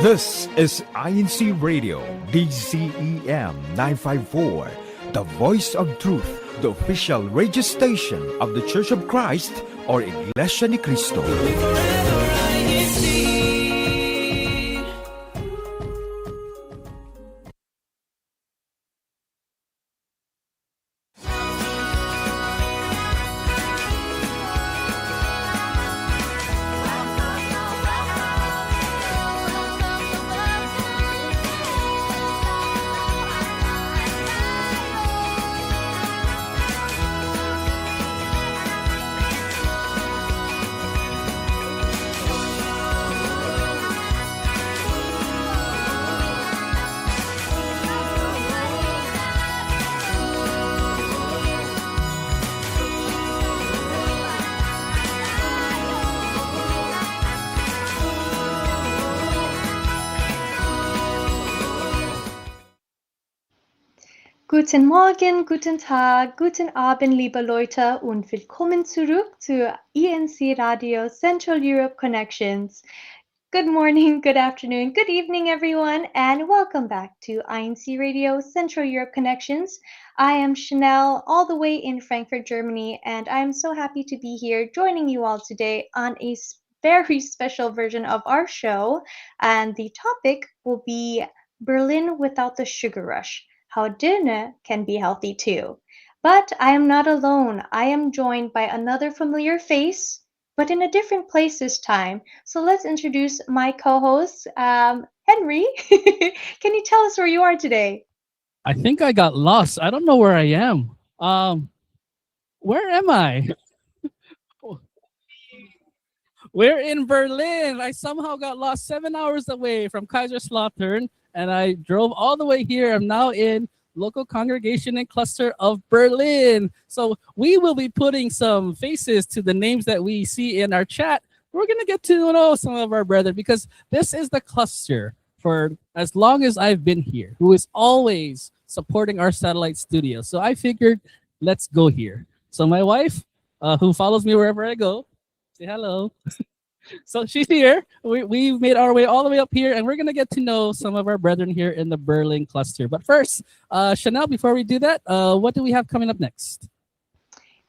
This is INCRadio, DCEM 954, the voice of truth, the official radio station of the Church of Christ or Iglesia ni Cristo. Guten Morgen, guten Tag, guten Abend, liebe Leute, und willkommen zurück zu INCRadio Central Europe Connections. Good morning, good afternoon, good evening, everyone, and welcome back to INCRadio Central Europe Connections. I am Chanel, all the way in Frankfurt, Germany, and I am so happy to be here joining you all today on a very special version of our show. And the topic will be Berlin without the sugar rush. How Döner can be healthy too. But I am not alone. I am joined by another familiar face, but in a different place this time. So let's introduce my co-host, Henry. Can you tell us where you are today? I think I got lost. I don't know where I am. Where am I? We're in Berlin. I somehow got lost 7 hours away from Kaiserslautern, and I drove all the way here. I'm now in local congregation and cluster of Berlin. So we will be putting some faces to the names that we see in our chat. We're going to get to know some of our brethren because this is the cluster for as long as I've been here, who is always supporting our satellite studio. So I figured, let's go here. So my wife, who follows me wherever I go, say hello. So she's here. We made our way all the way up here, and we're going to get to know some of our brethren here in the Berlin cluster. But first, Chanel, before we do that, what do we have coming up next?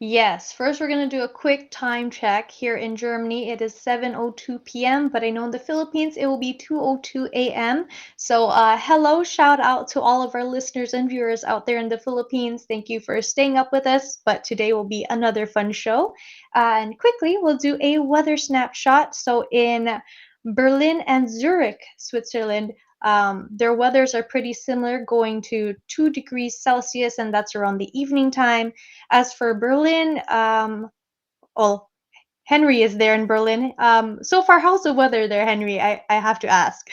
Yes, first we're going to do a quick time check. Here in Germany, it is 7:02 p.m., but I know in the Philippines, it will be 2:02 a.m. So hello, shout out to all of our listeners and viewers out there in the Philippines. Thank you for staying up with us, but today will be another fun show. And quickly, we'll do a weather snapshot. So in Berlin and Zurich, Switzerland, their weathers are pretty similar, going to 2 degrees Celsius, and that's around the evening time. As for Berlin, well, Henry is there in Berlin. So far, how's the weather there, Henry? I have to ask.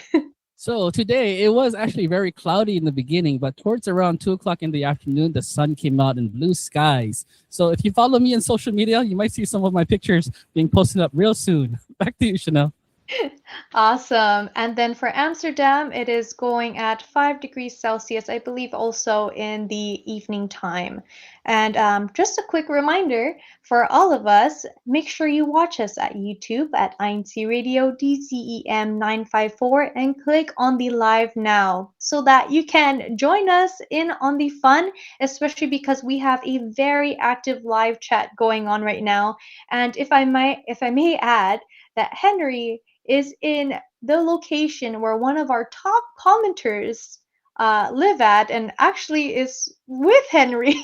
So today, it was actually very cloudy in the beginning, but towards around 2 o'clock in the afternoon, the sun came out in blue skies. So if you follow me on social media, you might see some of my pictures being posted up real soon. Back to you, Chanel. Awesome. And then for Amsterdam, it is going at 5 degrees Celsius, I believe also in the evening time. And just a quick reminder for all of us, make sure you watch us at YouTube at INCRadio DCEM 954 and click on the live now so that you can join us in on the fun, especially because we have a very active live chat going on right now. And if I may add that Henry is in the location where one of our top commenters live at, and actually is with Henry,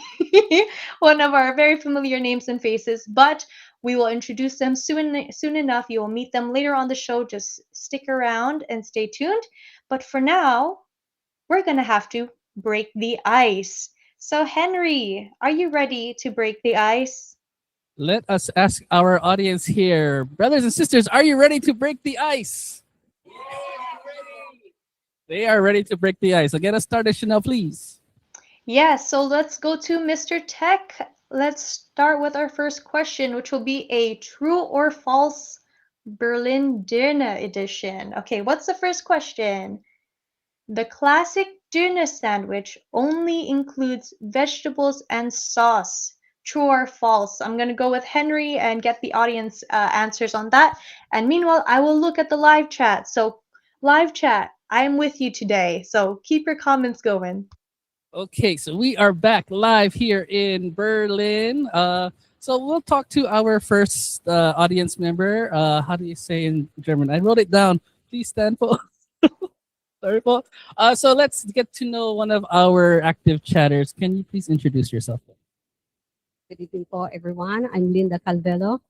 one of our very familiar names and faces, but we will introduce them soon enough. You will meet them later on the show. Just stick around and stay tuned. But for now, we're going to have to break the ice. So Henry, are you ready to break the ice? Let us ask our audience here. Brothers and sisters, are you ready to break the ice? They are ready to break the ice. So get us started, Chanel, please. Yes, so let's go to Mr. Tech. Let's start with our first question, which will be a true or false Berlin Döner edition. Okay, what's the first question? The classic Döner sandwich only includes vegetables and sauce. True or false? I'm going to go with Henry and get the audience answers on that. And meanwhile, I will look at the live chat. So, live chat, I am with you today. So, keep your comments going. Okay, so we are back live here in Berlin. So we'll talk to our first audience member. How do you say in German? I wrote it down. Please stand for. Sorry, Paul. So let's get to know one of our active chatters. Can you please introduce yourself? Good evening po, everyone. I'm Linda Calvelo.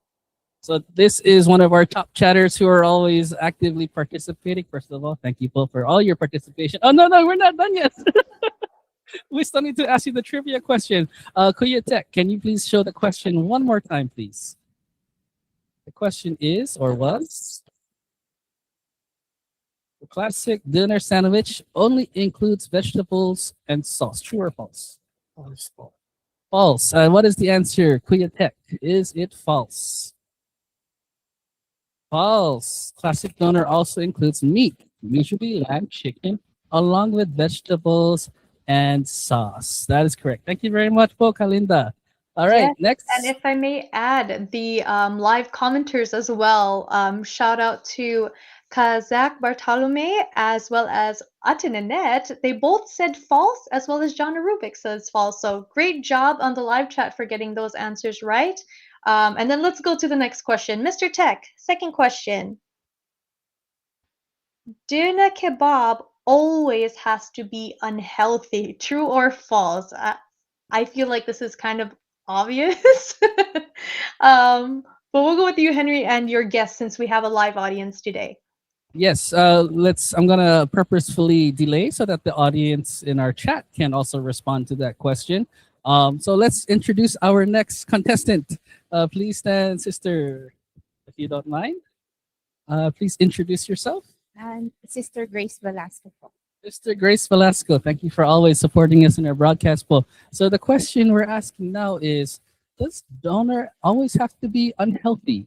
So this is one of our top chatters who are always actively participating. First of all, thank you, Paul, for all your participation. Oh, no, we're not done yet. We still need to ask you the trivia question. Kuya Tech, can you please show the question one more time, please? The question is, or was, the classic dinner sandwich only includes vegetables and sauce. True or false? False po. False. What is the answer, Kuya Tech? Is it false? False. Classic doner also includes meat, usually lamb, chicken, along with vegetables and sauce. That is correct. Thank you very much, po, Kalinda. All right, Yes, next. and if I may add, the live commenters as well. Shout out to Kazak Bartolome as well as Ate Nanette. They both said false, as well as John Rubik says false. So great job on the live chat for getting those answers right. And then let's go to the next question. Mr. Tech, second question. Doner kebab always has to be unhealthy. True or false? I feel like this is kind of obvious. But we'll go with you, Henry, and your guest since we have a live audience today. Yes, I'm gonna purposefully delay so that the audience in our chat can also respond to that question. So let's introduce our next contestant. Please stand, sister, if you don't mind. Please introduce yourself. And Sister Grace Velasco po. Sister Grace Velasco, thank you for always supporting us in our broadcast. Poll. So the question we're asking now is, does doner always have to be unhealthy?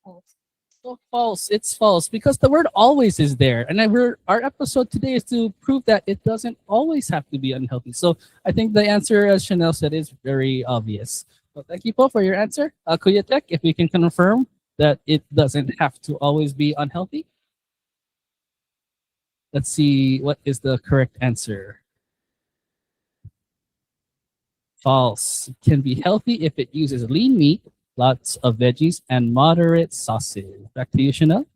False. So false. It's false because the word always is there. And our episode today is to prove that it doesn't always have to be unhealthy. So I think the answer, as Chanel said, is very obvious. So thank you, Paul, for your answer. Kuya Tech, if we can confirm that it doesn't have to always be unhealthy. Let's see what is the correct answer. False. It can be healthy if it uses lean meat, lots of veggies, and moderate sauces. Back to you, Chanel.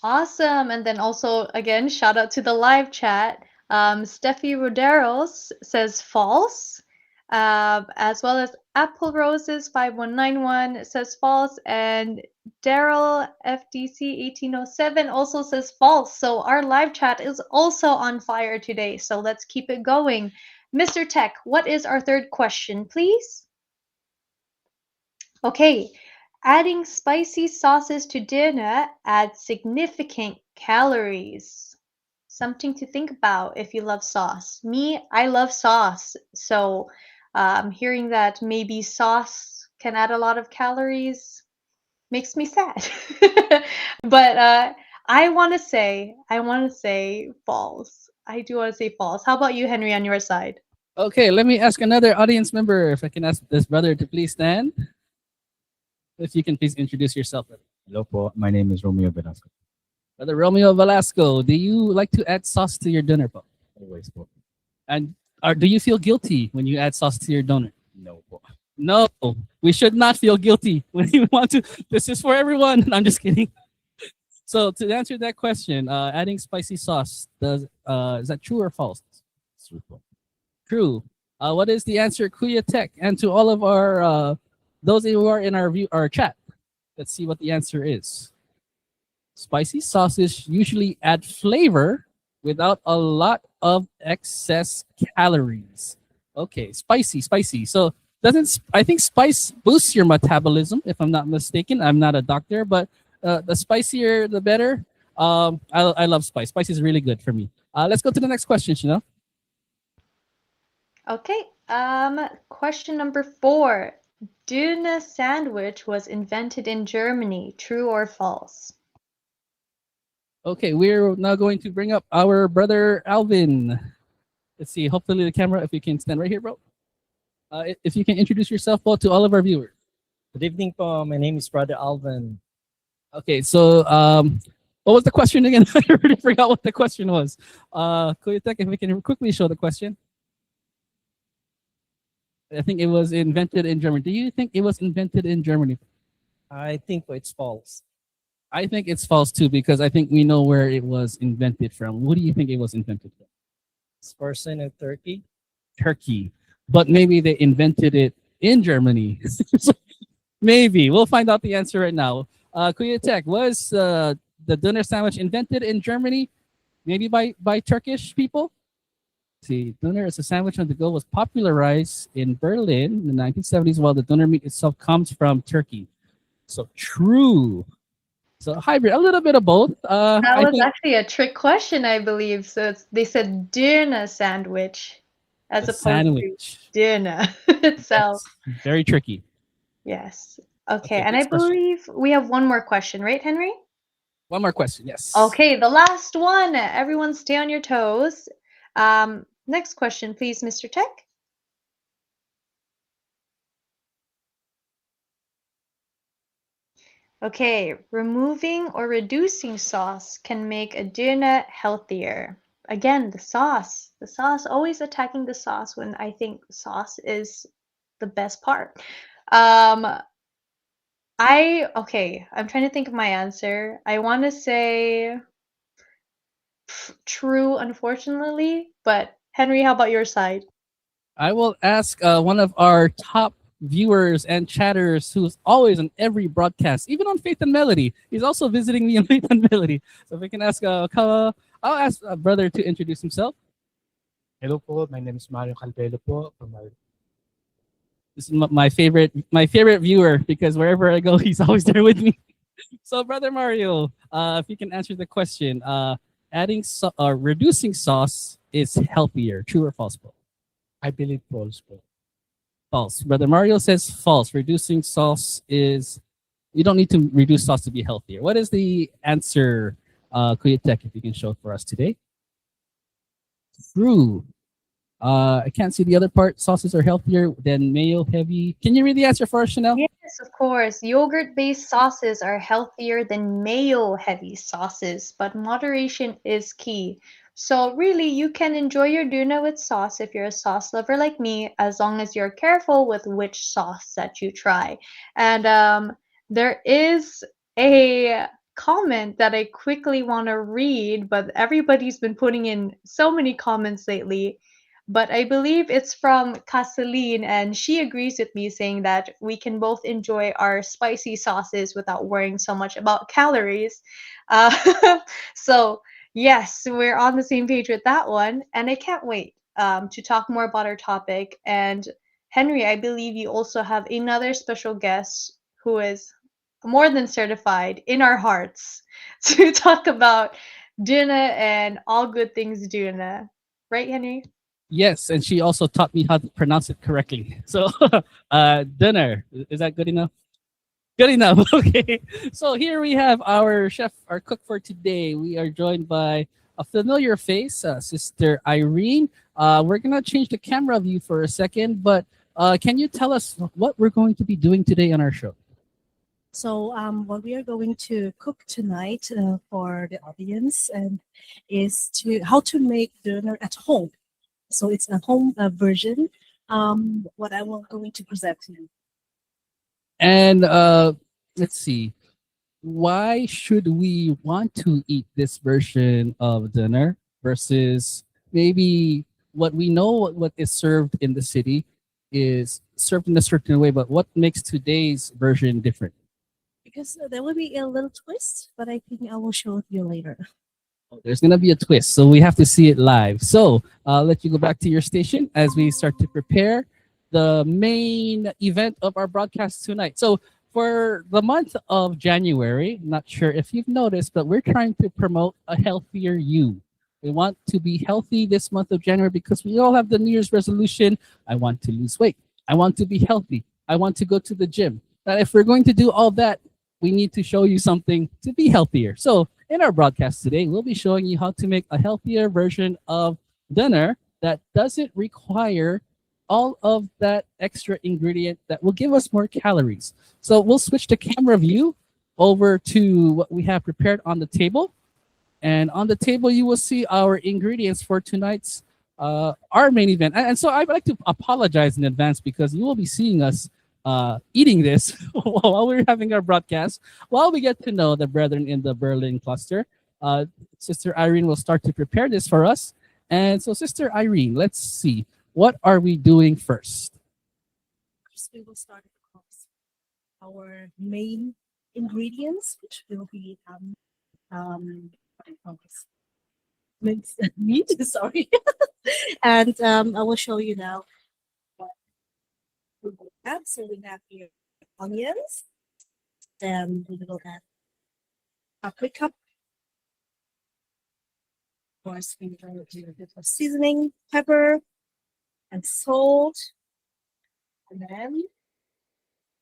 Awesome. And then also, again, shout out to the live chat. Steffi Roderos says false, as well as Apple Roses 5191 says false, and Daryl FDC 1807 also says false. So our live chat is also on fire today. So let's keep it going. Mr. Tech, what is our third question, please? Okay. Adding spicy sauces to dinner adds significant calories. Something to think about if you love sauce. Me, I love sauce. So hearing that maybe sauce can add a lot of calories makes me sad. But I want to say false. I do want to say false. How about you, Henry, on your side? Okay, let me ask another audience member if I can ask this brother to please stand. If you can please introduce yourself. Hello po, my name is Romeo Velasco. Brother Romeo Velasco, do you like to add sauce to your doner po? Always po. And do you feel guilty when you add sauce to your doner? No po. No, we should not feel guilty when we want to. This is for everyone. I'm just kidding. So to answer that question, adding spicy sauce, is that true or false? True po. True. What is the answer, Kuya Tech? And to all of our those who are in our chat, let's see what the answer is. Spicy sauces usually add flavor without a lot of excess calories. Okay, spicy. So I think spice boosts your metabolism, if I'm not mistaken. I'm not a doctor, but the spicier, the better. I love spice. Spice is really good for me. Let's go to the next question, Chanel. Okay. Question number 4. Döner sandwich was invented in Germany. True or false? Okay, we're now going to bring up our brother Alvin. Let's see. Hopefully the camera, if you can stand right here, bro. If you can introduce yourself po to all of our viewers. Good evening po. My name is Brother Alvin. Okay, so what was the question again? I already forgot what the question was. Kuya Tek, if we can quickly show the question. I think it was invented in Germany. Do you think it was invented in Germany? I think po it's false. I think it's false too because I think we know where it was invented from. What do you think it was invented from? It's person in Turkey. Turkey. But maybe they invented it in Germany. So maybe. We'll find out the answer right now. Kuya Tek, was the Döner sandwich invented in Germany? Maybe by Turkish people? See, Döner as a sandwich on the go was popularized in Berlin in the 1970s, while the Döner meat itself comes from Turkey. So true. So hybrid, a little bit of both. That I was think actually a trick question, I believe. So they said Döner sandwich as the opposed sandwich. to Döner itself. That's very tricky. Yes. Okay, Okay, and I next question. believe we have one more question, right, Henry? One more question. Yes. Okay, the last one. Everyone stay on your toes. Next question, please, Mr. Tech. Okay, removing or reducing sauce can make a döner healthier. Again, the sauce. The sauce, always attacking the sauce when I think sauce is the best part. Okay, I'm trying to think of my answer. I want to say true, unfortunately, but Henry, how about your side? I will ask one of our top viewers and chatters who's always on every broadcast, even on Faith and Melody. He's also visiting me on Faith and Melody. So if we can ask, I'll ask a brother to introduce himself. Hello po, my name is Mario Calpelo po from This is my favorite viewer because wherever I go, he's always there with me. So, Brother Mario, if you can answer the question, reducing sauce is healthier. True or false, po? I believe false po. False. Brother Mario says false. Reducing sauce is, you don't need to reduce sauce to be healthier. What is the answer, Kuya Tek, if you can show it for us today? True. I can't see the other part. Sauces are healthier than mayo heavy. Can you read the answer for us, Chanel? Yes, of course. Yogurt-based sauces are healthier than mayo-heavy sauces, but moderation is key. So really, you can enjoy your tuna with sauce if you're a sauce lover like me, as long as you're careful with which sauce that you try. And there is a comment that I quickly want to read, but everybody's been putting in so many comments lately. But I believe it's from Casaline, and she agrees with me saying that we can both enjoy our spicy sauces without worrying so much about calories. So, yes, we're on the same page with that one. And I can't wait to talk more about our topic. And Henry, I believe you also have another special guest who is more than certified in our hearts to talk about Duna and all good things Duna. Right, Henry? Yes, and she also taught me how to pronounce it correctly. So, Döner, is that good enough? Good enough. Okay. So here we have our chef, our cook for today. We are joined by a familiar face, Sister Irene. We're gonna change the camera view for a second, but can you tell us what we're going to be doing today on our show? So what we are going to cook tonight for the audience and is to how to make dinner at home. So it's a home version. What I will going to present to you. And let's see, why should we want to eat this version of dinner versus maybe what we know what is served in the city is served in a certain way, but what makes today's version different? Because there will be a little twist, but I think I will show it you later. There's going to be a twist, so we have to see it live. So I'll let you go back to your station as we start to prepare the main event of our broadcast tonight. So for the month of January, not sure if you've noticed, but we're trying to promote a healthier you. We want to be healthy this month of January because we all have the New Year's resolution. I want to lose weight. I want to be healthy. I want to go to the gym. And if we're going to do all that, we need to show you something to be healthier. So in our broadcast today, we'll be showing you how to make a healthier version of dinner that doesn't require all of that extra ingredient that will give us more calories. So we'll switch the camera view over to what we have prepared on the table. And on the table, you will see our ingredients for tonight's our main event. And so I'd like to apologize in advance because you will be seeing us eating this while we're having our broadcast, while we get to know the brethren in the Berlin cluster. Uh, Sister Irene will start to prepare this for us. And so, Sister Irene, let's see. What are we doing first? First, we will start with our main ingredients, which will be what do you call this? Minced meat. Sorry, and I will show you now what we will have. So we have here onions, then we will add paprika. Of course, we will do a bit of seasoning, pepper, and salt, and then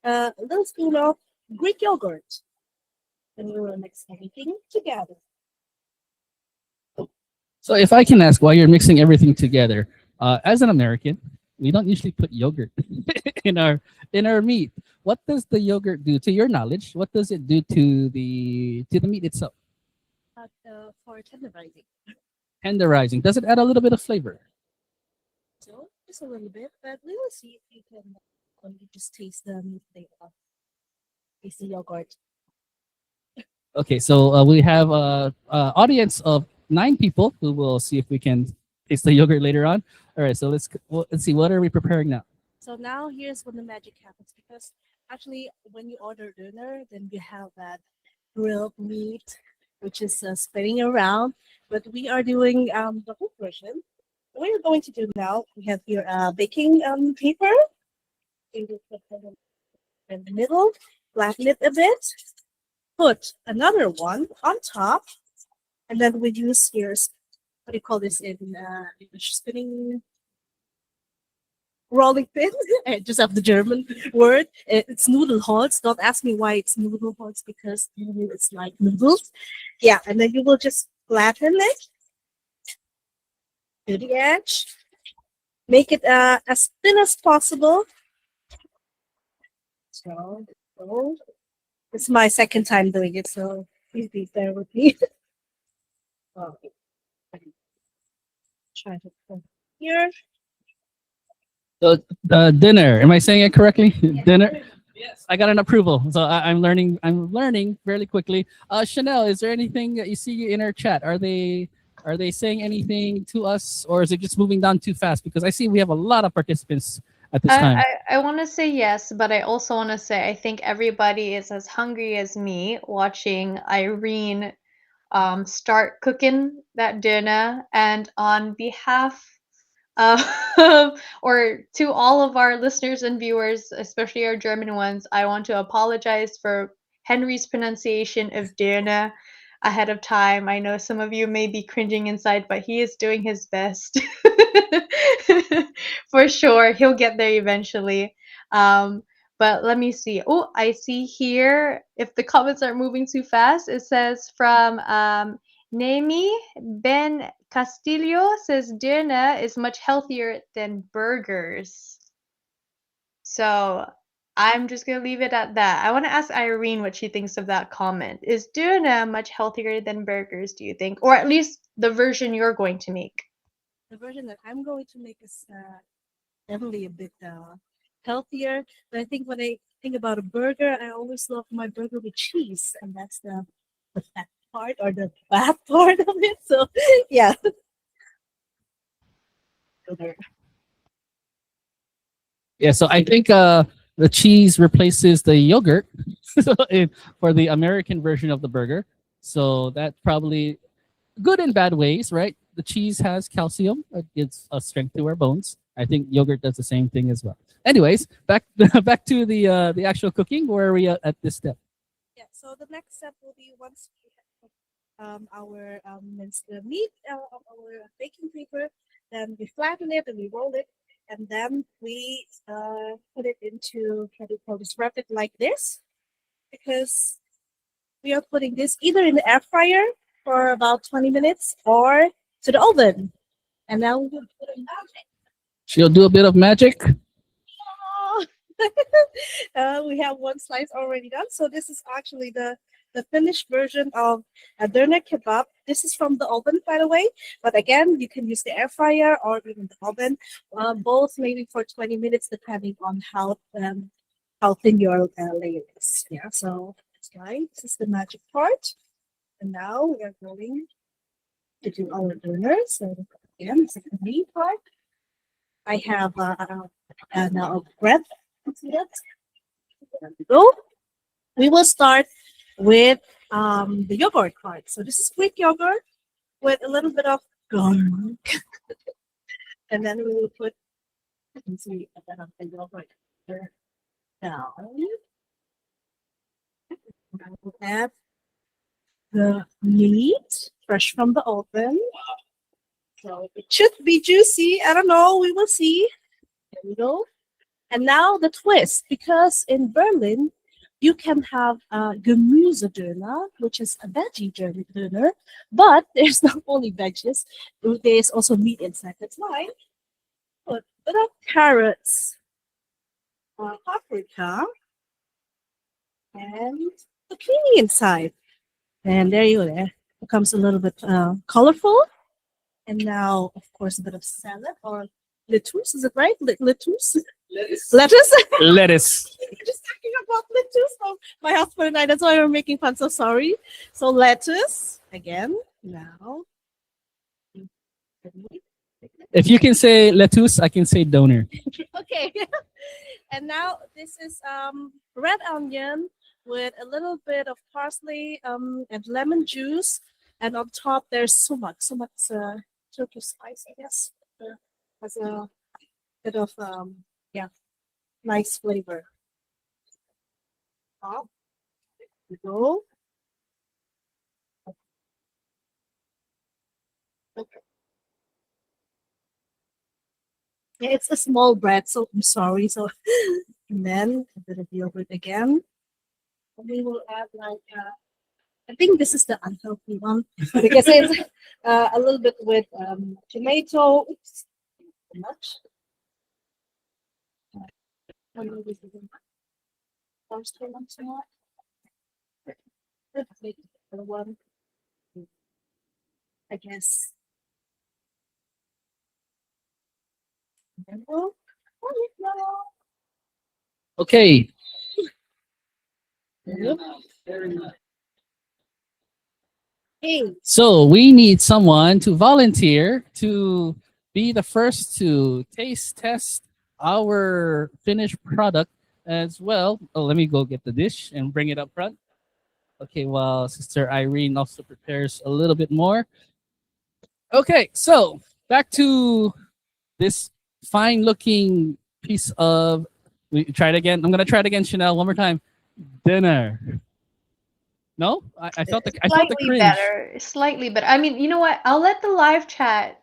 a little spoon of Greek yogurt. And we will mix everything together. So, if I can ask, while you're mixing everything together, as an American, we don't usually put yogurt in our meat. What does the yogurt do, to your knowledge? What does it do to the meat itself? But for tenderizing, Tenderizing. Does it add a little bit of flavor? so just a little bit, but we will see if you can only just taste the meat flavor, taste the yogurt. Okay, so we have a audience of 9 people who will see if we can taste the yogurt later on. All right, so let's see. What are we preparing now? So now here's when the magic happens, because actually when you order dinner, then you have that grilled meat, which is spinning around. But we are doing the whole version. What we're going to do now, we have here baking paper. We will put them in the middle, flatten it a bit, put another one on top, and then we use here, what do you call this in English? Spinning rolling pin. I just have the German word. It's Nudelholz. Don't ask me why it's Nudelholz, because it's like noodles. Yeah, and then you will just flatten it to the edge. Make it as thin as possible. So it's my second time doing it, so please be there with me. Okay. Try to put here. So dinner. Am I saying it correctly? Dinner. Yes, I got an approval. So I'm learning. I'm learning fairly quickly. Chanel, is there anything that you see in our chat? Are they saying anything to us, or is it just moving down too fast? Because I see we have a lot of participants at this time. I want to say yes, but I also want to say I think everybody is as hungry as me watching Irene start cooking that dinner. And on behalf or to all of our listeners and viewers, especially our German ones, I want to apologize for Henry's pronunciation of Döner ahead of time. I know some of you may be cringing inside, but he is doing his best. For sure, he'll get there eventually. But let me see. Oh, I see here, if the comments are moving too fast, it says from Nemi Ben Castillo says Döner is much healthier than burgers. So I'm just going to leave it at that. I want to ask Irene what she thinks of that comment. Is Döner much healthier than burgers, do you think? Or at least the version you're going to make? The version that I'm going to make is definitely a bit healthier. But I think when I think about a burger, I always love my burger with cheese, and that's the fat part or the bad part of it. So yeah. Yeah, so I think the cheese replaces the yogurt for the American version of the burger. So that's probably good in bad ways, right? The cheese has calcium. It gives us strength to our bones. I think yogurt does the same thing as well. Anyways, back to the actual cooking. Where are we at this step? Yeah. So the next step will be, once we have our minced meat of our baking paper, then we flatten it and we roll it, and then we put it into, how do you call this, wrap it like this, because we are putting this either in the air fryer for about 20 minutes or to the oven. And now we will put it She'll do a bit of magic. Oh. We have one slice already done. So this is actually the finished version of a doner kebab. This is from the oven, by the way. But again, you can use the air fryer or even the oven. Both maybe for 20 minutes, depending on how thin your layer is. Yeah. So that's right. This is the magic part. And now we are going to do our doner. So again, this is the main part. I have now bread. See that? There we go. We will start with the yogurt part. So this is Greek yogurt with a little bit of garlic. And then we will put, you can see a bit of the yogurt there down. I will add the meat fresh from the oven. So it should be juicy. I don't know. We will see. There we go. And now the twist, because in Berlin, you can have Gemüsedöner, which is a veggie döner, but there's not only veggies, there's also meat inside. That's why put a bit of carrots, paprika, and zucchini inside. And there you go. There it becomes a little bit colorful. And now, of course, a bit of salad or lettuce. Is it right? Lettuce? Lettuce? Lettuce. Just talking about lettuce. So my husband and I, that's why we're making fun. So sorry. So lettuce again. Now. If you can say lettuce, I can say doner. Okay. And now this is red onion with a little bit of parsley and lemon juice. And on top there's sumac. Sumac's Turkish spice, I guess. Has a bit of nice flavor. Top. There we go. Okay. Yeah, it's a small bread, so I'm sorry. So, and then a bit of yogurt again. And we will add like, I think this is the unhealthy one because it's a little bit with tomato. Oops, too much. First one, let's make the one. I guess. Okay. Hey, So we need someone to volunteer to be the first to taste test our finished product as well. Oh, let me go get the dish and bring it up front. Okay, while Sister Irene also prepares a little bit more. Okay, so back to this fine looking piece of, we try it again. I'm gonna try it again, Chanel, one more time. Dinner. No? I felt the cringe. Slightly better. I mean, you know what? I'll let the live chat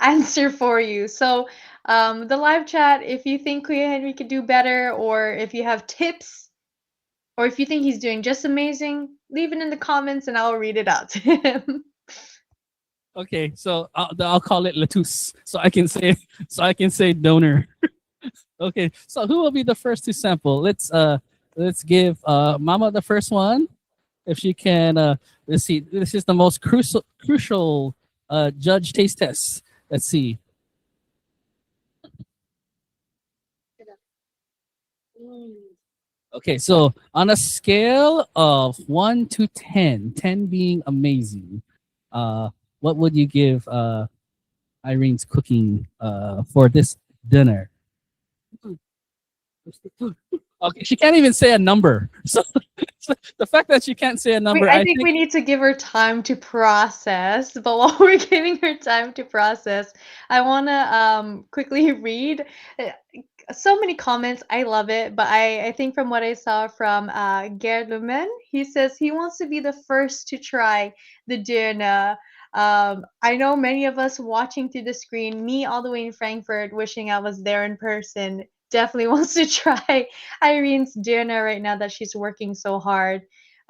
answer for you. So, the live chat, if you think Kuya Henry could do better, or if you have tips, or if you think he's doing just amazing, leave it in the comments and I'll read it out to him. Okay, so I'll call it lettuce, so I can say donor. Okay, so who will be the first to sample? Let's give Mama the first one, if she can. Let's see. This is the most crucial judge taste test. Let's see. Okay, so on a scale of 1 to 10, 10 being amazing, what would you give Irene's cooking for this dinner? Okay, she can't even say a number. So the fact that she can't say a number, I think we need to give her time to process. But while we're giving her time to process, I want to quickly read so many comments. I love it. But I think from what I saw from Gerd Lumen, he says he wants to be the first to try the Döner. I know many of us watching through the screen, me all the way in Frankfurt, wishing I was there in person, definitely wants to try Irene's Döner right now that she's working so hard.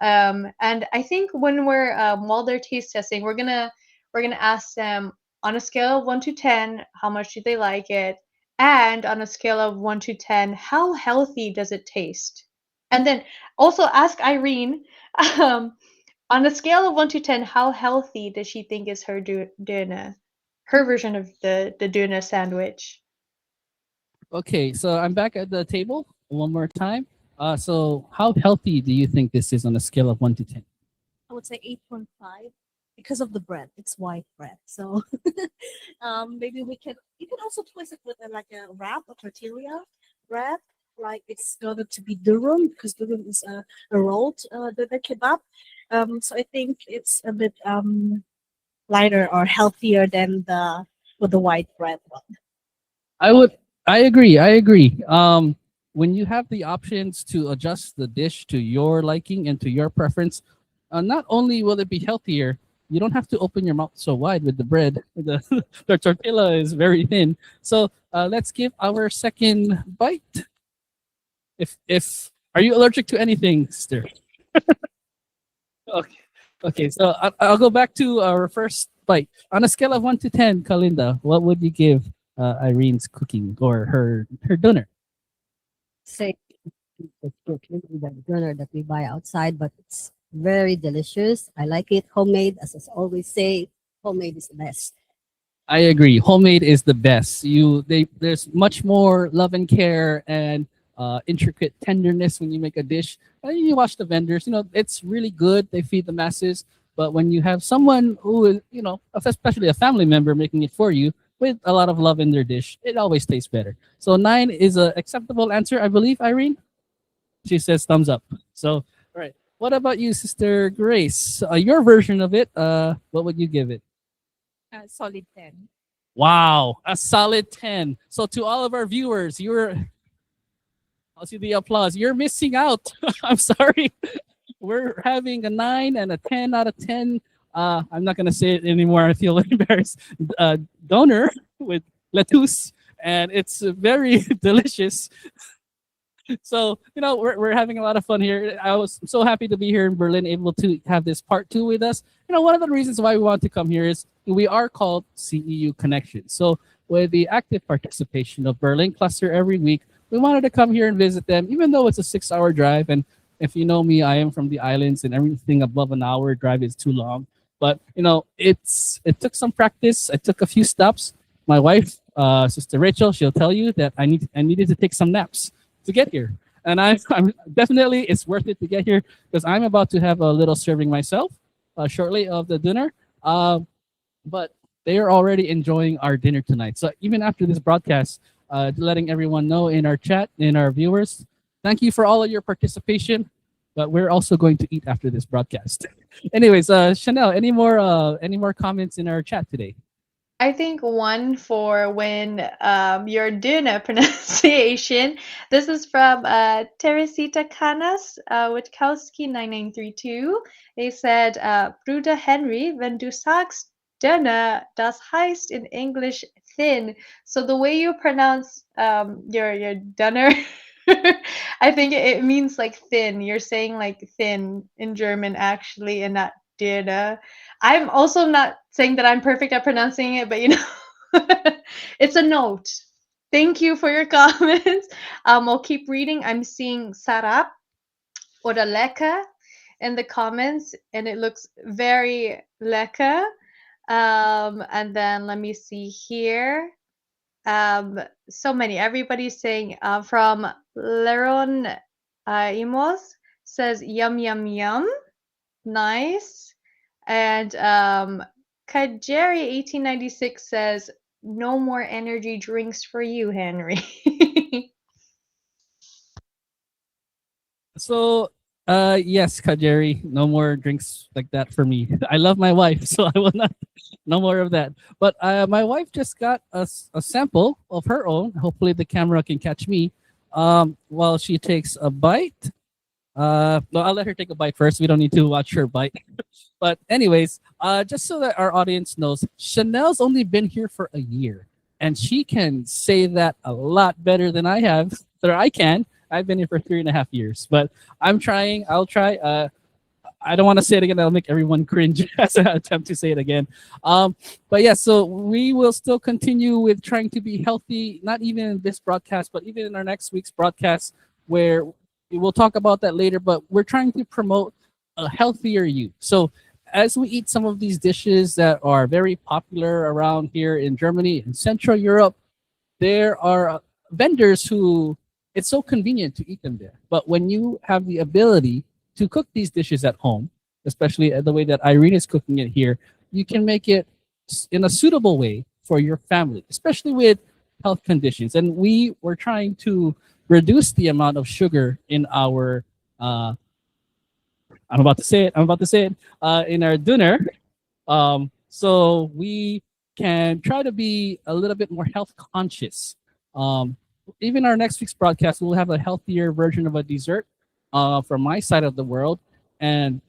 And I think when we're while they're taste testing, we're gonna ask them on a scale of 1 to 10, how much do they like it, And on a scale of 1 to 10, how healthy does it taste? And then also ask Irene, um, on a scale of 1 to 10, how healthy does she think is her döner? Her version of the döner sandwich. Okay, so I'm back at the table one more time. So how healthy do you think this is on a scale of 1 to 10? I would say 8.5 because of the bread. It's white bread. So maybe you can also twist it with like a wrap, a tortilla wrap. Like it's going to be durum because durum is a rolled the kebab. So I think it's a bit lighter or healthier than the with the white bread one. I agree. I agree. When you have the options to adjust the dish to your liking and to your preference, not only will it be healthier, you don't have to open your mouth so wide with the bread. The tortilla is very thin. So let's give our second bite. If are you allergic to anything, sister? Okay. Okay. So I'll go back to our first bite. On a scale of 1 to 10, Kalinda, what would you give Irene's cooking or her dinner? Say it's cooking the dinner that we buy outside, but it's very delicious. I like it homemade, as I always say, homemade is the best. I agree. Homemade is the best. There's much more love and care and intricate tenderness when you make a dish. And you watch the vendors. It's really good. They feed the masses. But when you have someone who is, especially a family member making it for you with a lot of love in their dish, it always tastes better. So 9 is an acceptable answer, I believe, Irene. She says thumbs up. So, all right. What about you, Sister Grace? Your version of it, what would you give it? Solid 10. Wow, a solid 10. So to all of our viewers, I'll see the applause. You're missing out. I'm sorry. We're having a 9 and a 10 out of 10. I'm not going to say it anymore. I feel embarrassed. Döner with lettuce, and it's very delicious. So, we're having a lot of fun here. I was so happy to be here in Berlin, able to have this part 2 with us. One of the reasons why we want to come here is we are called CEU Connections. So with the active participation of Berlin Cluster every week, we wanted to come here and visit them, even though it's a 6-hour drive. And if you know me, I am from the islands, and everything above an hour drive is too long. But, it took some practice. I took a few stops. My wife, Sister Rachel, she'll tell you that I needed to take some naps to get here. And I'm definitely, it's worth it to get here because I'm about to have a little serving myself shortly of the dinner. But they are already enjoying our dinner tonight. So even after this broadcast, letting everyone know in our chat, in our viewers, thank you for all of your participation. But we're also going to eat after this broadcast. Anyways, Chanel, any more comments in our chat today? I think one for when your döner pronunciation. This is from Teresita Canas, Witkowski 9932. They said, Bruder Henry, wenn du sagst Döner, das heißt in English thin. So the way you pronounce your Döner, I think it means like thin. You're saying like thin in German actually, and not Döner. I'm also not saying that I'm perfect at pronouncing it, but it's a note. Thank you for your comments. I'll keep reading. I'm seeing sarap or lekker in the comments, and it looks very lekker. And then let me see here. So many. Everybody's saying from Leron Imos says yum yum yum. Nice. And Kajeri 1896 says, no more energy drinks for you, Henry. So, yes, Kajeri, no more drinks like that for me. I love my wife, so I will not, no more of that. But my wife just got a sample of her own. Hopefully the camera can catch me while she takes a bite. No, I'll let her take a bite first. We don't need to watch her bite. But anyways, just so that our audience knows, Chanel's only been here for a year, and she can say that a lot better than I have. Or I can. I've been here for 3.5 years, but I'm trying. I'll try. I don't want to say it again. That'll make everyone cringe as I attempt to say it again. But yeah, so we will still continue with trying to be healthy, not even in this broadcast, but even in our next week's broadcast, where we'll talk about that later. But we're trying to promote a healthier you. So as we eat some of these dishes that are very popular around here in Germany and Central Europe, there are vendors who it's so convenient to eat them there. But when you have the ability to cook these dishes at home, especially the way that Irene is cooking it here, you can make it in a suitable way for your family, especially with health conditions. And we were trying to reduce the amount of sugar in our I'm about to say it. In our Döner. So we can try to be a little bit more health conscious. Even our next week's broadcast, we'll have a healthier version of a dessert from my side of the world. And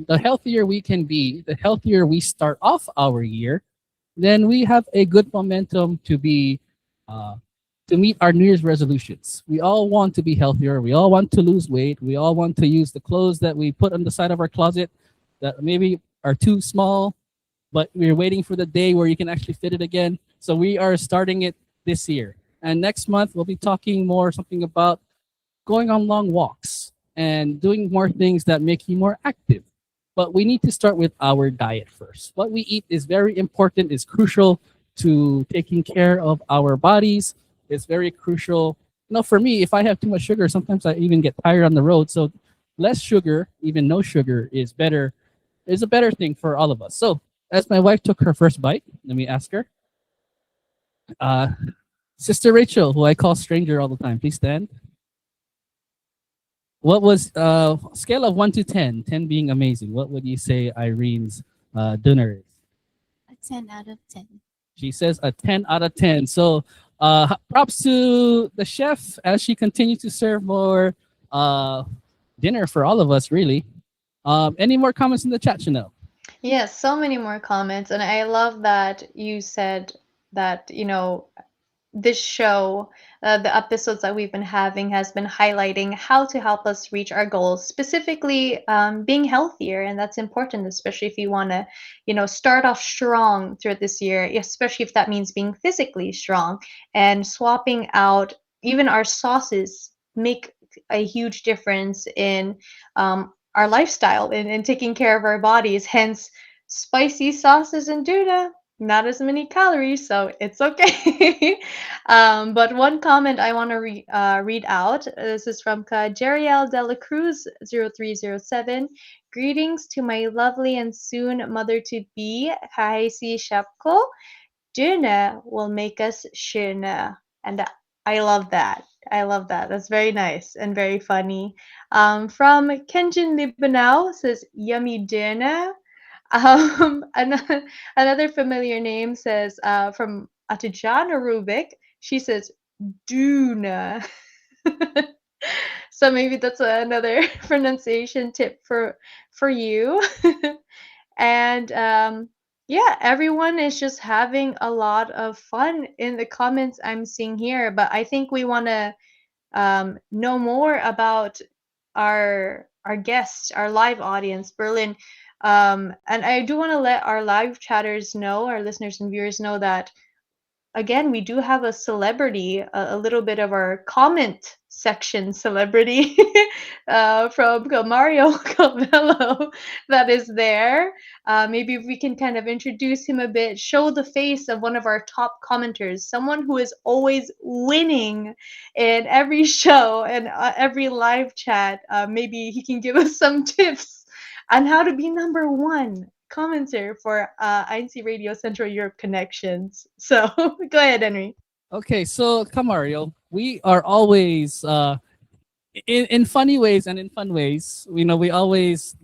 the healthier we can be, the healthier we start off our year, then we have a good momentum to be to meet our New Year's resolutions. We all want to be healthier. We all want to lose weight. We all want to use the clothes that we put on the side of our closet that maybe are too small, but we're waiting for the day where you can actually fit it again. So we are starting it this year. And next month, we'll be talking more something about going on long walks and doing more things that make you more active. But we need to start with our diet first. What we eat is very important, is crucial to taking care of our bodies. It's very crucial. You know, for me, if I have too much sugar, sometimes I even get tired on the road. So less sugar, even no sugar, is a better thing for all of us. So as my wife took her first bite, let me ask her. Sister Rachel, who I call stranger all the time, please stand. What was scale of 1 to 10, 10 being amazing, what would you say Irene's dinner is? A 10 out of 10. She says a 10 out of 10. So props to the chef as she continues to serve more dinner for all of us, really. Any more comments in the chat, Chanel? Yes, so many more comments. And I love that you said that, this show, the episodes that we've been having has been highlighting how to help us reach our goals, specifically being healthier. And that's important, especially if you want to, start off strong throughout this year, especially if that means being physically strong and swapping out even our sauces make a huge difference in our lifestyle and taking care of our bodies. Hence, spicy sauces and tuna, not as many calories, so it's okay. But one comment I want to read out. This is from Jeriel de la Cruz 0307. Greetings to my lovely and soon mother to be, Haisi Shapko. Döner will make us schöner. And I love that. I love that. That's very nice and very funny. From Kenjin Libanao says, yummy Döner. Another familiar name says from Atijana Rubik, she says Duna. So maybe that's another pronunciation tip for you. And yeah, everyone is just having a lot of fun in the comments I'm seeing here. But I think we want to know more about our guests, our live audience, Berlin. And I do want to let our live chatters know, our listeners and viewers know that, again, we do have a celebrity, a little bit of our comment section celebrity from Mario Cavello that is there. Maybe if we can kind of introduce him a bit, show the face of one of our top commenters, someone who is always winning in every show and every live chat. Maybe he can give us some tips on how to be number one commenter for INCRadio Central Europe Connections. So go ahead, Henry. Okay, so Mario, we are always in funny ways and in fun ways. We always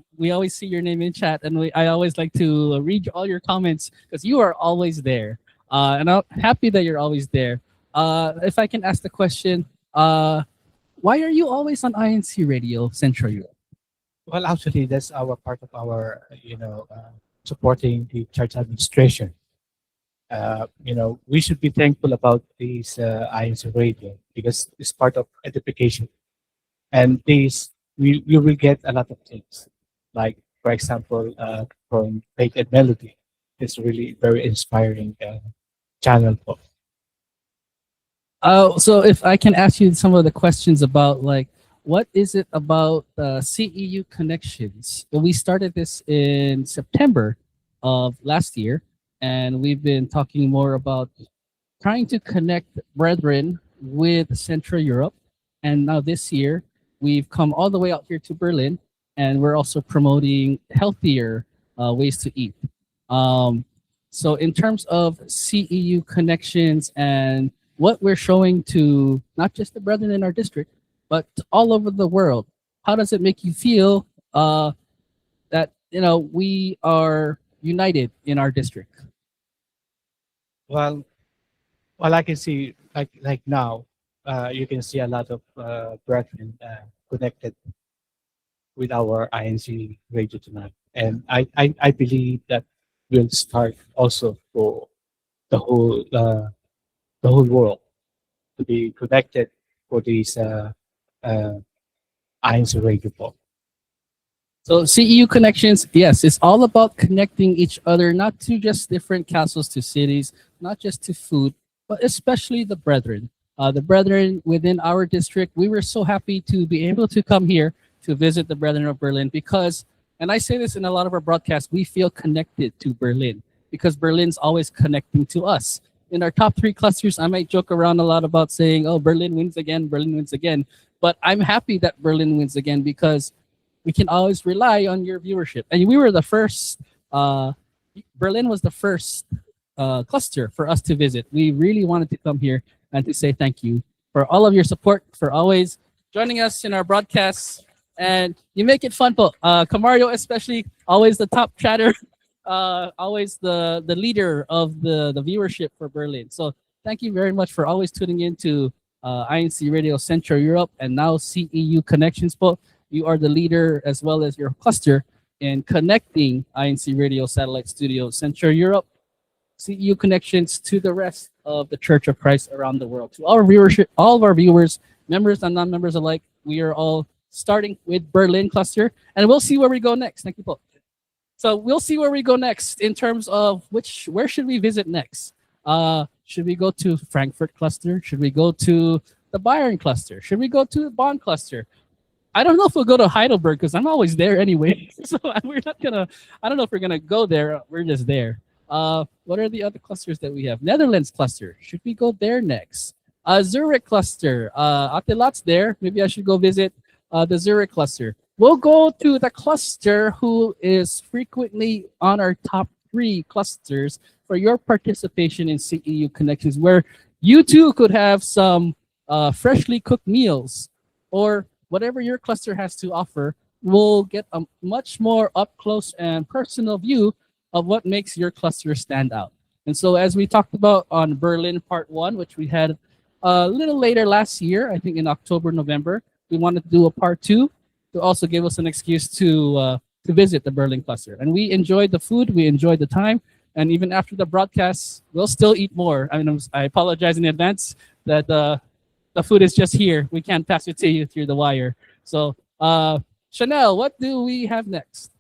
see your name in chat, and I always like to read all your comments because you are always there, and I'm happy that you're always there. If I can ask the question, why are you always on INCRadio Central Europe? Well, actually, that's our part of our, supporting the church administration. We should be thankful about this INCRadio because it's part of education, and this we will get a lot of things. Like, for example, from Faith and Melody. It's really very inspiring channel po. So if I can ask you some of the questions about like what is it about CEU connections? Well, we started this in September of last year, and we've been talking more about trying to connect brethren with Central Europe. And now this year, we've come all the way out here to Berlin, and we're also promoting healthier ways to eat. Um, so, in terms of CEU connections and what we're showing to not just the brethren in our district, but all over the world, how does it make you feel that we are united in our district? Well, well, I can see like now, you can see a lot of brethren connected with our INC radio tonight, and I believe that will start also for the whole uh, the whole world to be connected for these uh, INC radio pop. So CEU connections, yes, it's all about connecting each other, not to just different castles to cities, not just to food, but especially the brethren. The brethren within our district, we were so happy to be able to come here to visit the brethren of Berlin because, and I say this in a lot of our broadcasts, we feel connected to Berlin because Berlin's always connecting to us. In our top 3 clusters, I might joke around a lot about saying, oh, Berlin wins again, Berlin wins again. But I'm happy that Berlin wins again because we can always rely on your viewership. And we were the first, Berlin was the first cluster for us to visit. We really wanted to come here and to say thank you for all of your support, for always joining us in our broadcasts. And you make it fun, po. Camario especially, always the top chatter, always the leader of the viewership for Berlin. So thank you very much for always tuning in to INC Radio Central Europe and now CEU Connections, po. You are the leader as well as your cluster in connecting INC Radio Satellite Studio Central Europe, CEU connections to the rest of the Church of Christ around the world. To our viewership, all of our viewers, members and non-members alike, we are all starting with Berlin cluster, and we'll see where we go next. Thank you, Paul. So we'll see where we go next in terms of where should we visit next? Should we go to Frankfurt cluster? Should we go to the Bayern cluster? Should we go to the Bonn cluster? I don't know if we'll go to Heidelberg because I'm always there anyway. So we're not gonna. I don't know if we're gonna go there. We're just there. What are the other clusters that we have? Netherlands cluster. Should we go there next? Zurich cluster. Ate Lot's there. Maybe I should go visit the Zurich cluster. We'll go to the cluster who is frequently on our top 3 clusters for your participation in CEU Connections, where you too could have some freshly cooked meals or whatever your cluster has to offer. We'll get a much more up close and personal view of what makes your cluster stand out. And so as we talked about on Berlin Part 1, which we had a little later last year, I think in October, November, we wanted to do a Part 2 to also give us an excuse to visit the Berlin cluster. And we enjoyed the food, we enjoyed the time, and even after the broadcast, we'll still eat more. I mean, I apologize in advance that the food is just here. We can't pass it to you through the wire. So, Chanel, what do we have next?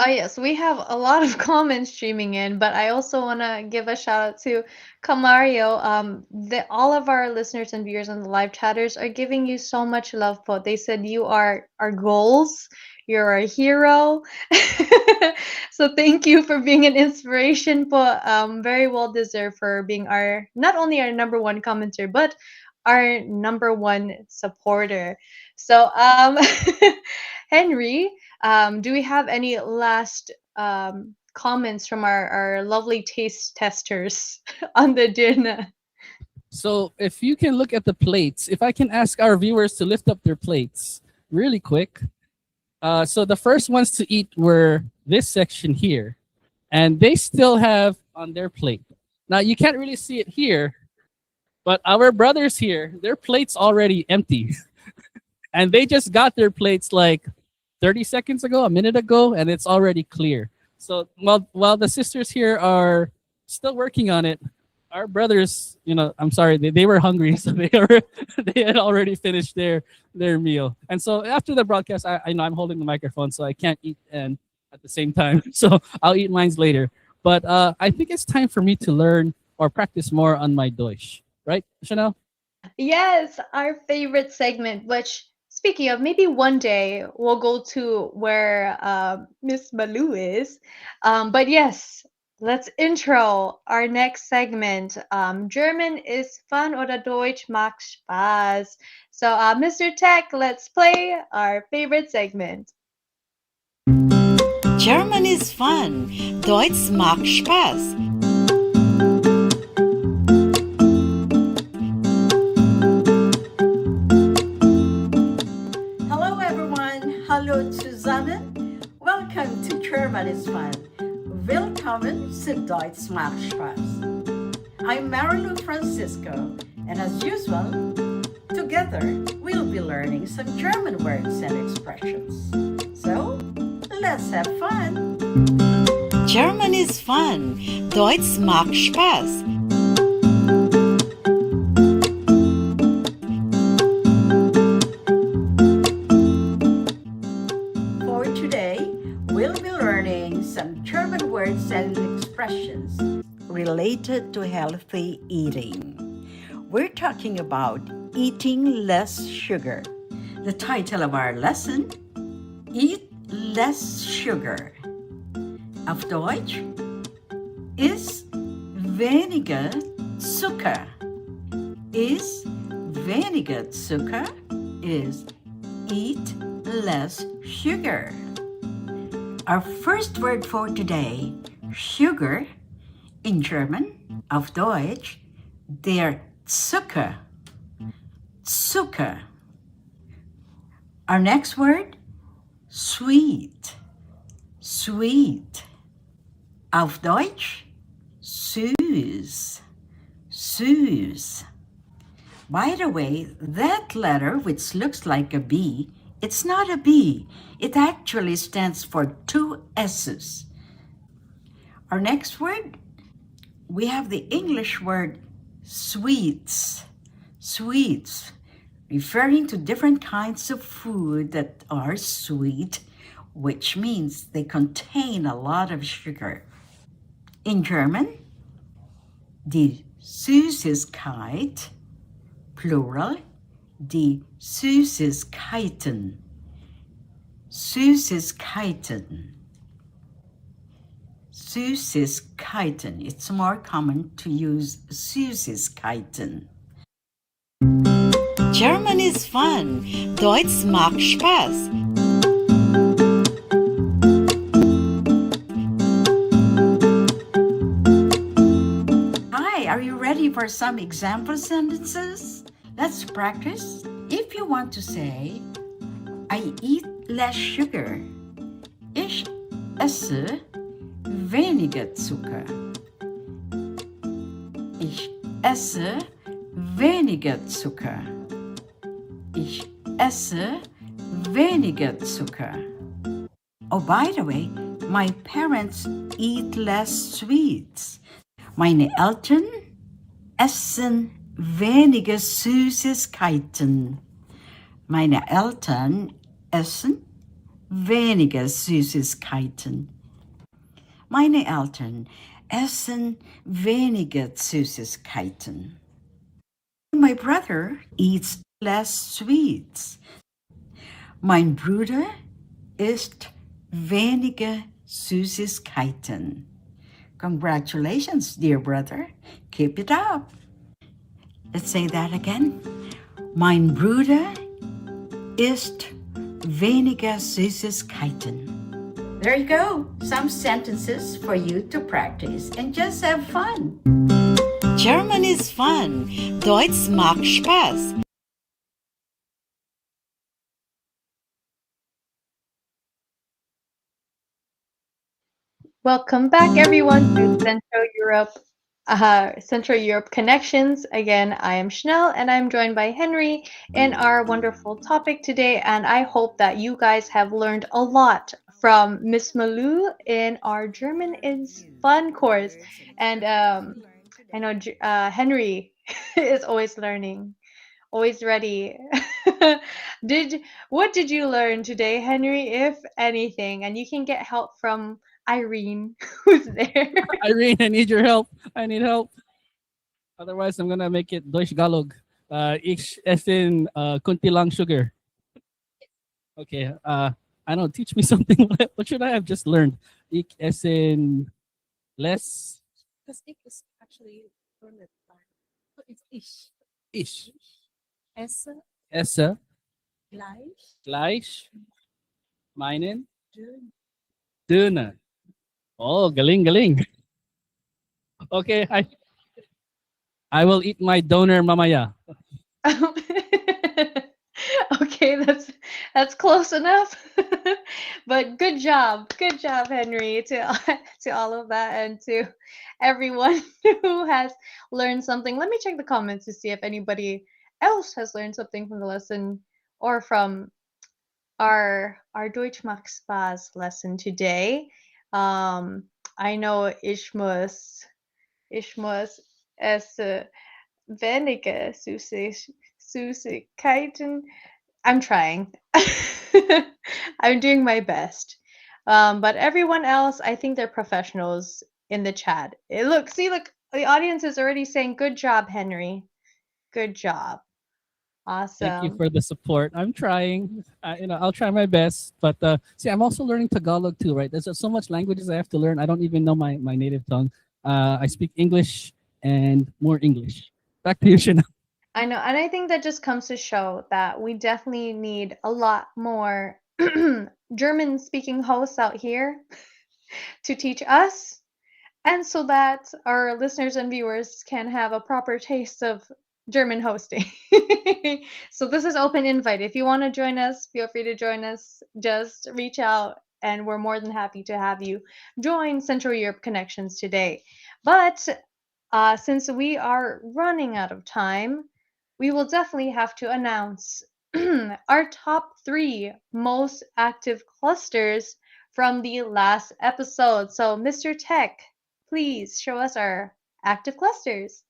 Yes, we have a lot of comments streaming in, but I also want to give a shout out to Camario. All of our listeners and viewers and the live chatters are giving you so much love, po. They said you are our goals. You're a hero. So thank you for being an inspiration, po. Very well deserved for being not only our number 1 commenter, but our number 1 supporter. So, Henry, do we have any last comments from our lovely taste testers on the dinner? So if you can look at the plates, if I can ask our viewers to lift up their plates really quick. So the first ones to eat were this section here, and they still have on their plate. Now you can't really see it here, but our brothers here, their plate's already empty. And they just got their plates like 30 seconds ago, a minute ago, and it's already clear. So while the sisters here are still working on it, our brothers, I'm sorry, they were hungry, so they had already finished their meal. And so after the broadcast, I know I'm holding the microphone, so I can't eat and at the same time. So I'll eat mine later. But I think it's time for me to learn or practice more on my Deutsch. Right, Chanel? Yes, our favorite segment, which speaking of, maybe one day we'll go to where Miss Malou is. But yes, let's intro our next segment. German is fun oder Deutsch macht Spaß. So, Mr. Tech, let's play our favorite segment. German is fun. Deutsch macht Spaß. Hello everyone, hallo zusammen. Welcome to German is fun. Willkommen zu Deutsch macht Spaß. I'm Malou Francisco, and as usual, together we'll be learning some German words and expressions. So, let's have fun. German is fun. Deutsch macht Spaß. For today, we'll be learning some German words and expressions related to healthy eating. We're talking about eating less sugar. The title of our lesson, Eat Less Sugar. Auf Deutsch, Iss weniger Zucker. Iss weniger Zucker is eat less sugar. Our first word for today, sugar, in German, auf Deutsch, der Zucker. Zucker. Our next word, sweet. Sweet. Auf Deutsch, süß. Süß. By the way, that letter, which looks like a B, it's not a B. It actually stands for two S's. Our next word, we have the English word sweets. Sweets, referring to different kinds of food that are sweet, which means they contain a lot of sugar. In German, die Süßigkeit, plural, die Süßigkeiten. Süßigkeiten. Süßigkeiten. It's more common to use Süßigkeiten. German is fun. Deutsch macht Spaß. Hi, are you ready for some example sentences? Let's practice. If you want to say, I eat less sugar. Ich esse weniger Zucker. Ich esse weniger Zucker. Ich esse weniger Zucker. Oh, by the way, my parents eat less sweets. Meine Eltern essen weniger Süßigkeiten. Meine Eltern essen weniger Süßigkeiten. Meine Eltern essen weniger Süßigkeiten. My brother eats less sweets. Mein Bruder isst weniger Süßigkeiten. Congratulations, dear brother. Keep it up. Let's say that again. Mein Bruder isst weniger Süßigkeiten. There you go. Some sentences for you to practice and just have fun. German is fun. Deutsch macht Spaß. Welcome back, everyone, to Central Europe Connections. Again, I am Chanel, and I'm joined by Henry in our wonderful topic today. And I hope that you guys have learned a lot from Miss Malou in our German is Fun course. And I know Henry is always learning, always ready. What did you learn today, Henry, if anything? And you can get help from Irene, who's there. Irene, I need your help. I need help. Otherwise, I'm gonna make it Deutsch Galog. Ich essen kunti lang sugar. Okay. I don't teach me something. What should I have just learned? Ich essen less Because ik is actually permanent. So it's ish. ish. Esse Esse gleich gleich meinen Döner. Döner. Oh, galing, galing. Okay, I will eat my doner mamaya. Okay, that's close enough. But good job, Henry, to all of that and to everyone who has learned something. Let me check the comments to see if anybody else has learned something from the lesson or from our Deutsch Max Spaß lesson today. I know ich muss esse weniger Süßigkeiten. I'm trying. I'm doing my best. But everyone else, I think they're professionals in the chat. Look, the audience is already saying, good job, Henry. Good job. Thank you Awesome. for the support. I'm trying. I'll try my best. But see, I'm also learning Tagalog too, right? There's so much languages I have to learn. I don't even know my native tongue. I speak English and more English. Back to you, Shana. I know, and I think that just comes to show that we definitely need a lot more German-speaking hosts out here to teach us, and so that our listeners and viewers can have a proper taste of German hosting. So this is open invite. If you want to join us, feel free to join us. Just reach out, and we're more than happy to have you join Central Europe Connections today. But since we are running out of time, we will definitely have to announce our top 3 most active clusters from the last episode. So, Mr. Tech, please show us our active clusters.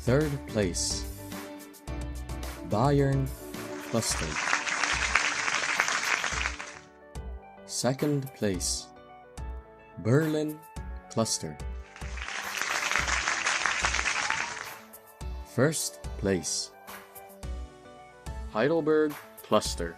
Third place, Bayern cluster. Second place, Berlin cluster. First place, Heidelberg cluster.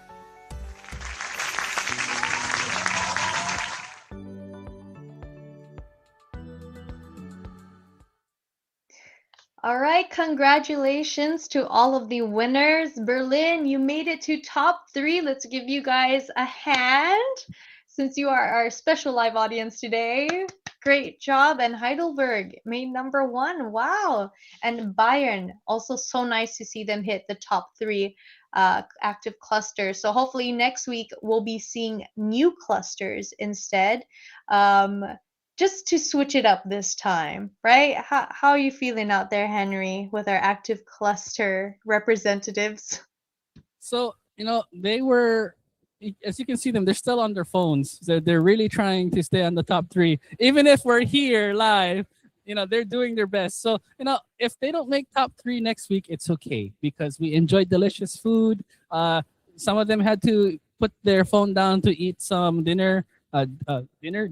All right, congratulations to all of the winners. Berlin, you made it to top 3. Let's give you guys a hand since you are our special live audience today. Great job. And Heidelberg made number 1. Wow. And Bayern, also so nice to see them hit the top 3 active clusters. So hopefully next week we'll be seeing new clusters instead. Just to switch it up this time, right? How are you feeling out there, Henry, with our active cluster representatives? So, they were, as you can see them, they're still on their phones. So they're really trying to stay on the top 3. Even if we're here live, they're doing their best. So, if they don't make top 3 next week, it's okay because we enjoyed delicious food. Some of them had to put their phone down to eat some dinner. Dinner.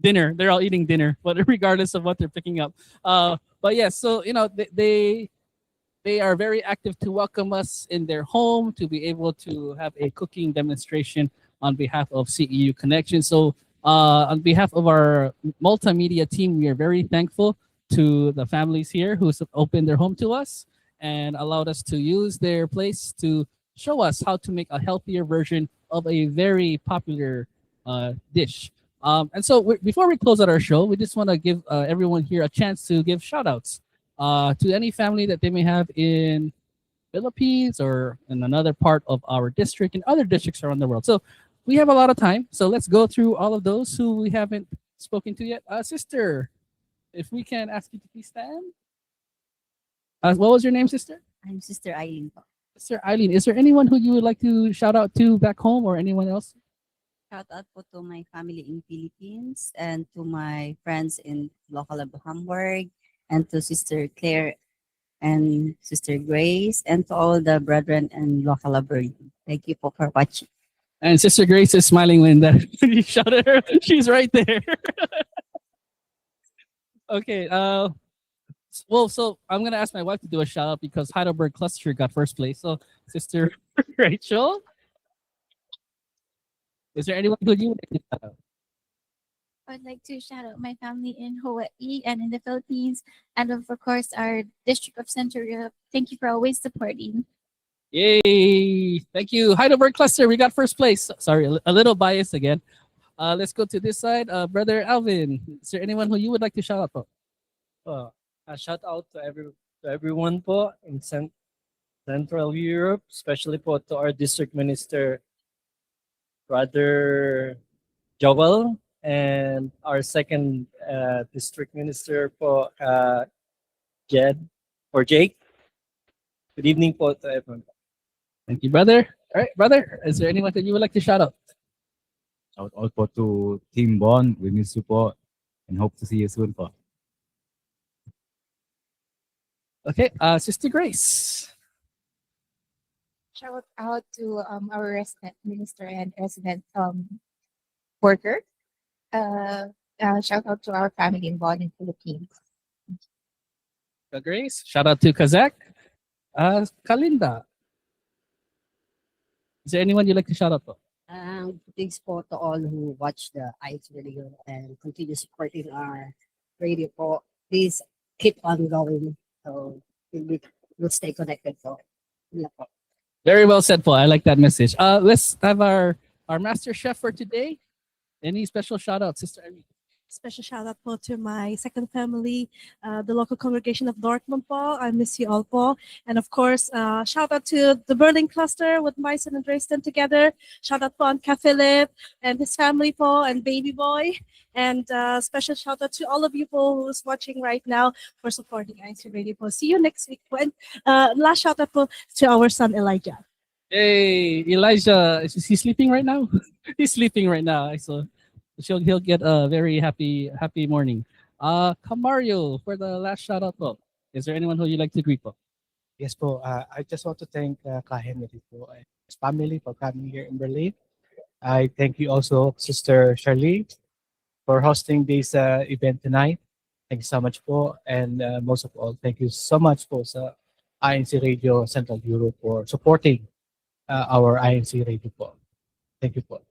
Dinner. They're all eating dinner, but regardless of what they're picking up. But yeah, so they are very active to welcome us in their home to be able to have a cooking demonstration on behalf of CEU Connection. So on behalf of our multimedia team, we are very thankful to the families here who opened their home to us and allowed us to use their place to show us how to make a healthier version of a very popular dish. And so before we close out our show, we just want to give everyone here a chance to give shout outs to any family that they may have in Philippines or in another part of our district and other districts around the world. So we have a lot of time. So let's go through all of those who we haven't spoken to yet. Sister, if we can ask you to please stand. What was your name, sister? I'm Sister Eileen. Sister Eileen, is there anyone who you would like to shout out to back home or anyone else? Shout out po to my family in Philippines and to my friends in local of Hamburg and to Sister Claire and Sister Grace and to all the brethren in local of Berlin. Thank you po for watching. And Sister Grace is smiling when that when you shout at her. She's right there. Okay. Well, so I'm gonna ask my wife to do a shout out because Heidelberg Cluster got first place. So, Sister Rachel, is there anyone who you would like to shout out? I'd like to shout out my family in Hawaii and in the Philippines, and of course our District of Central Europe. Thank you for always supporting. Yay! Thank you, Heidelberg Cluster. We got first place. Sorry, a little biased again. Let's go to this side. Brother Alvin, is there anyone who you would like to shout out for? A shout out to everyone po in Central Europe, especially po to our district minister, Brother Joel, and our second district minister po, Jake. Good evening po to everyone. Thank you, brother. All right, brother, is there anyone that you would like to shout out? Shout out po to Team Bond. We miss you po and hope to see you soon po. Okay, Sister Grace. Shout out to our resident minister and resident worker. Shout out to our family involved in Philippines. Grace. Shout out to Kazak. Kalinda. Is there anyone you'd like to shout out for? Thanks po to all who watch the ICE video and continue supporting our radio po. Please keep on going. So we'll stay connected po. Yeah, po. Very well said, Paul. I like that message. Let's have our master chef for today. Any special shout out, Sister Irene? Special shout out po to my second family, the local congregation of Dortmund po. I miss you all po. And of course, shout out to the Berlin cluster with Myson and Dresden together. Shout out po on Ka Philip and his family po and baby boy. And special shout out to all of you po who's watching right now for supporting INCRadio po. See you next week po. And last shout out po to our son Elijah. Hey, Elijah, is he sleeping right now? He's sleeping right now. So he'll get a very happy morning. Camario for the last shout out po. Is there anyone who you'd like to greet po? Yes po. I just want to thank Ka Henry po and his family for coming here in Berlin. I thank you also, Sister Charlie, for hosting this event tonight. Thank you so much po. And most of all, thank you so much po sa INCRadio Central Europe for supporting our INCRadio po. Thank you po.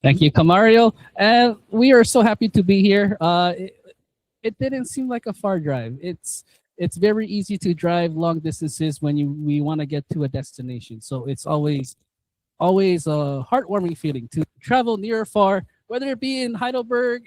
Thank you, Camario. And we are so happy to be here. It didn't seem like a far drive. It's very easy to drive long distances when we want to get to a destination. So it's always a heartwarming feeling to travel near or far, whether it be in Heidelberg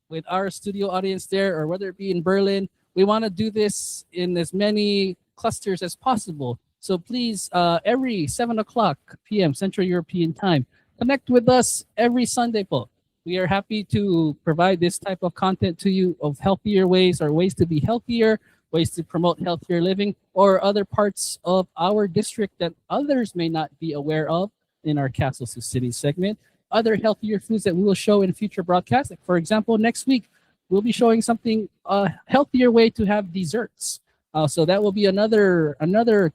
with our studio audience there, or whether it be in Berlin. We want to do this in as many clusters as possible. So please, every 7:00 p.m. Central European time, connect with us every Sunday po. We are happy to provide this type of content to you of healthier ways or ways to be healthier, ways to promote healthier living, or other parts of our district that others may not be aware of in our Castles to Cities segment. Other healthier foods that we will show in future broadcasts. Like for example, next week, we'll be showing something healthier way to have desserts. So that will be another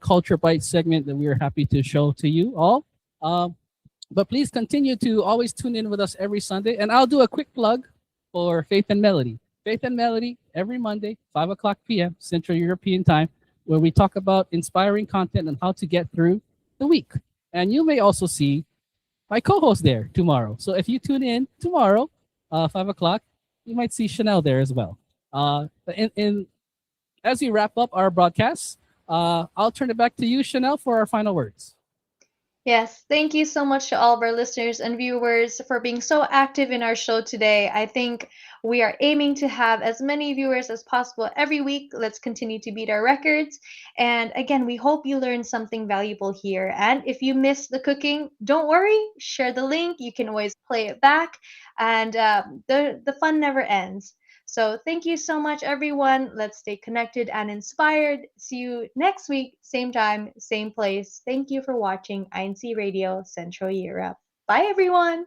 Culture Bite segment that we are happy to show to you all. But please continue to always tune in with us every Sunday. And I'll do a quick plug for Faith and Melody. Faith and Melody every Monday, 5:00 p.m. Central European time, where we talk about inspiring content and how to get through the week. And you may also see my co-host there tomorrow. So if you tune in tomorrow, 5:00, you might see Chanel there as well. As we wrap up our broadcast, I'll turn it back to you, Chanel, for our final words. Yes, thank you so much to all of our listeners and viewers for being so active in our show today. I think we are aiming to have as many viewers as possible every week. Let's continue to beat our records. And again, we hope you learned something valuable here. And if you missed the cooking, don't worry, share the link. You can always play it back. And the fun never ends. So thank you so much, everyone. Let's stay connected and inspired. See you next week, same time, same place. Thank you for watching INC Radio Central Europe. Bye, everyone.